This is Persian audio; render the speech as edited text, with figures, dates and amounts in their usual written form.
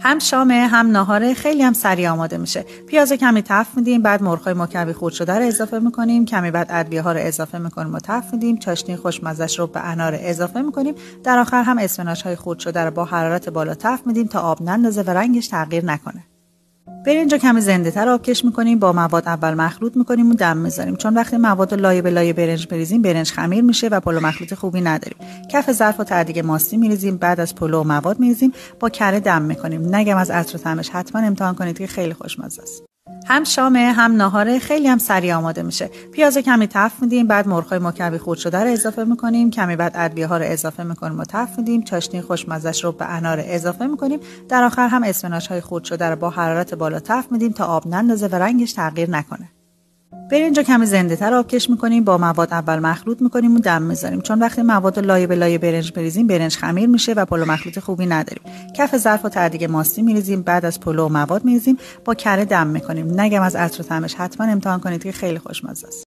هم شامه هم ناهاره، خیلی هم سریع آماده میشه. پیاز کمی تفت میدیم، بعد مرغ‌های مکعبی خرد شده رو اضافه میکنیم، کمی بعد ادویه ها رو اضافه میکنیم و تفت میدیم. چاشنی خوشمزه‌اش رو به انار اضافه میکنیم. در آخر هم اسفناج های خرد شده رو با حرارت بالا تفت میدیم تا آب نندازه و رنگش تغییر نکنه. برنج رو کمی زنده تر آبکش میکنیم، با مواد اول مخلوط میکنیم و دم میذاریم، چون وقتی مواد رو لایه به لایه برنج بریزیم برنج خمیر میشه و پلو مخلوط خوبی نداریم. کف ظرف و تعدیق ماستی میریزیم، بعد از پلو و مواد میریزیم، با کره دم میکنیم. نگم از عطر و طعمش حتما امتحان کنید که خیلی خوشمزه است. هم شامه هم ناهاره، خیلی هم سریع آماده میشه. پیاز کمی تفت میدیم، بعد مرغ‌های مکعبی خرد شده رو اضافه میکنیم، کمی بعد ادویه ها رو اضافه میکنیم و تفت میدیم. چاشنی خوشمزه‌اش رو به انار اضافه میکنیم. در آخر هم اسفناج های خرد شده رو با حرارت بالا تفت میدیم تا آب نندازه و رنگش تغییر نکنه. برنج رو کمی زنده تر آبکش میکنیم، با مواد اول مخلوط میکنیم و دم میذاریم، چون وقتی مواد رو لایه به لایه برنج بریزیم برنج خمیر میشه و پلو مخلوط خوبی نداریم. کف ظرف و تعدیق ماستی میریزیم، بعد از پلو و مواد میریزیم، با کره دم میکنیم. نگم از عطر و طعمش حتما امتحان کنید که خیلی خوشمزه است.